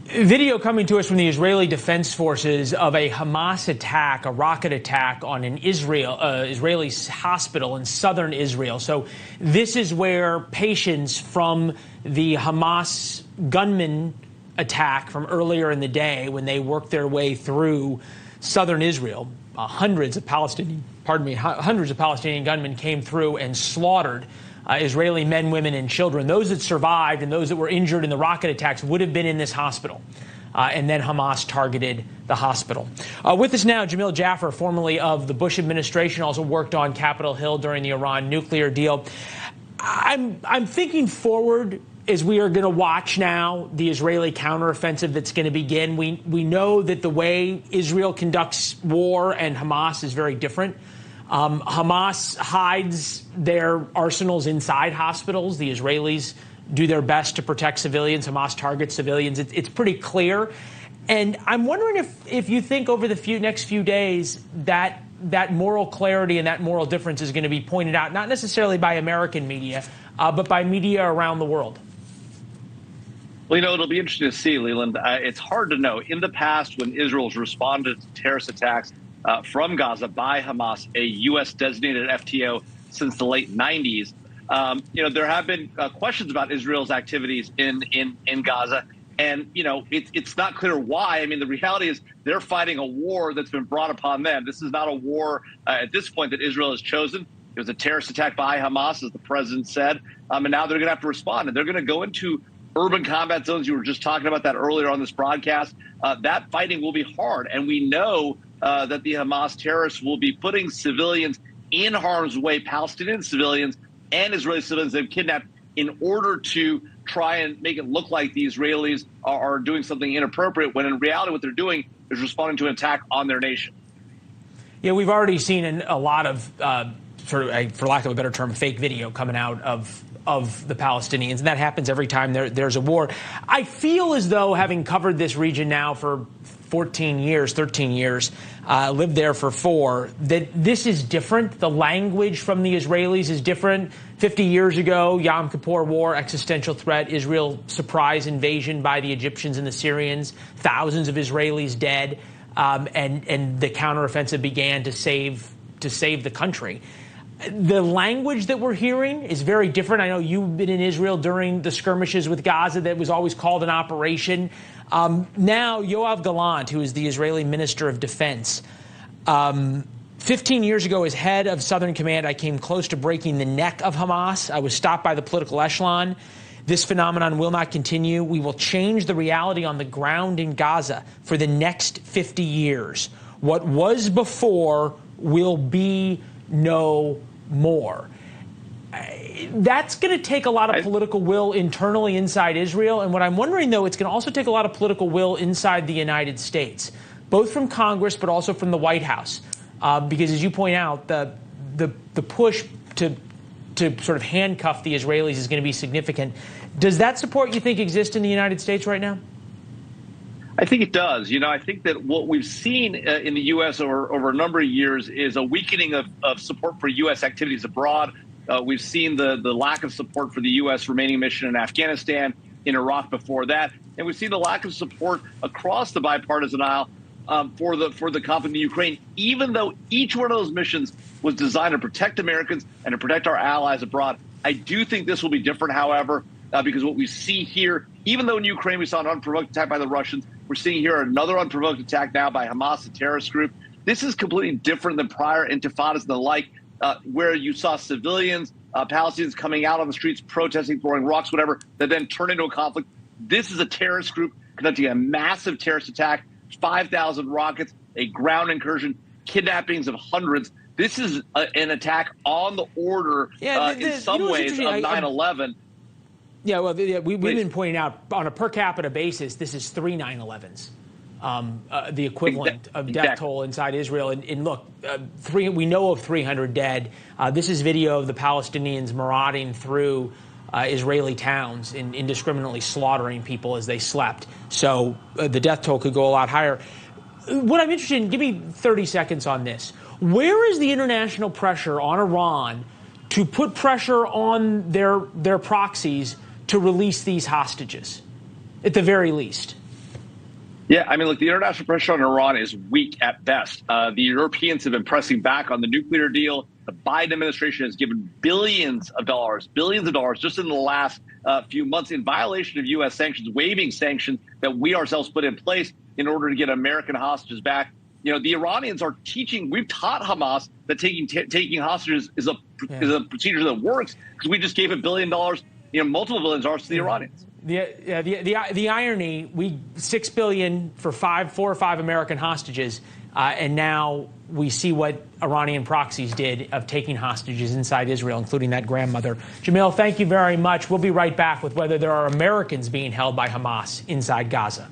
Video coming to us from the Israeli Defense Forces of a Hamas attack, a rocket attack on an Israeli hospital in southern Israel. So this is where patients from the Hamas gunman attack from earlier in the day, when they worked their way through southern Israel, hundreds of Palestinian gunmen came through and slaughtered Israeli men, women, and children. Those that survived and those that were injured in the rocket attacks would have been in this hospital. And then Hamas targeted the hospital. With us now, Jamil Jaffer, formerly of the Bush administration, also worked on Capitol Hill during the Iran nuclear deal. I'm thinking forward as we are going to watch now the Israeli counteroffensive that's going to begin. We know that the way Israel conducts war and Hamas is very different. Hamas hides their arsenals inside hospitals. The Israelis do their best to protect civilians. Hamas targets civilians. It's pretty clear. And I'm wondering if you think over the next few days that moral clarity and that moral difference is going to be pointed out, not necessarily by American media, but by media around the world. Well, it'll be interesting to see, Leland. It's hard to know. In the past, when Israel's responded to terrorist attacks from Gaza by Hamas, a U.S. designated FTO since the late 90s, there have been questions about Israel's activities in Gaza. And, it's not clear why. I mean, the reality is they're fighting a war that's been brought upon them. This is not a war at this point that Israel has chosen. It was a terrorist attack by Hamas, as the president said. And now they're going to have to respond. And they're going to go into urban combat zones. You were just talking about that earlier on this broadcast. That fighting will be hard. And we know that the Hamas terrorists will be putting civilians in harm's way, Palestinian civilians and Israeli civilians they've kidnapped, in order to try and make it look like the Israelis are doing something inappropriate, when in reality what they're doing is responding to an attack on their nation. Yeah, we've already seen a lot of for lack of a better term, fake video coming out of the Palestinians, and that happens every time there's a war. I feel as though, having covered this region now for 13 years, lived there for 4, that this is different. The language from the Israelis is different. 50 years ago, Yom Kippur War, existential threat, Israel surprise invasion by the Egyptians and the Syrians, thousands of Israelis dead, and the counteroffensive began to save the country. The language that we're hearing is very different. I know you've been in Israel during the skirmishes with Gaza that was always called an operation. Now, Yoav Gallant, who is the Israeli Minister of Defense, 15 years ago as head of Southern Command, I came close to breaking the neck of Hamas. I was stopped by the political echelon. This phenomenon will not continue. We will change the reality on the ground in Gaza for the next 50 years. What was before will be no more. That's going to take a lot of political will internally inside Israel. And what I'm wondering, though, it's going to also take a lot of political will inside the United States, both from Congress but also from the White House. Because, as you point out, the push to sort of handcuff the Israelis is going to be significant. Does that support, you think, exist in the United States right now? I think it does. I think that what we've seen in the U.S. over a number of years is a weakening of support for U.S. activities abroad. We've seen the lack of support for the U.S. remaining mission in Afghanistan, in Iraq before that. And we've seen the lack of support across the bipartisan aisle for the conflict in Ukraine, even though each one of those missions was designed to protect Americans and to protect our allies abroad. I do think this will be different, however, because what we see here, even though in Ukraine we saw an unprovoked attack by the Russians, we're seeing here another unprovoked attack now by Hamas, a terrorist group. This is completely different than prior intifadas and the like, where you saw civilians, Palestinians coming out on the streets, protesting, throwing rocks, whatever, that then turned into a conflict. This is a terrorist group conducting a massive terrorist attack, 5,000 rockets, a ground incursion, kidnappings of hundreds. This is an attack on the order, in some ways, of 9/11. Yeah, well, we've been pointing out, on a per capita basis, this is 3 9/11s. The equivalent of death toll inside Israel. And look, we know of 300 dead. This is video of the Palestinians marauding through Israeli towns and indiscriminately slaughtering people as they slept. So the death toll could go a lot higher. What I'm interested in, give me 30 seconds on this. Where is the international pressure on Iran to put pressure on their proxies to release these hostages, at the very least? Yeah, I mean, look, the international pressure on Iran is weak at best. The Europeans have been pressing back on the nuclear deal. The Biden administration has given billions of dollars just in the last few months in violation of U.S. sanctions, waiving sanctions that we ourselves put in place in order to get American hostages back. You know, the Iranians are teaching. We've taught Hamas that taking hostages is a procedure that works because we just gave $1 billion, multiple billion dollars to the Iranians. The irony: we $6 billion for 4 or 5 American hostages, and now we see what Iranian proxies did of taking hostages inside Israel, including that grandmother. Jamil, thank you very much. We'll be right back with whether there are Americans being held by Hamas inside Gaza.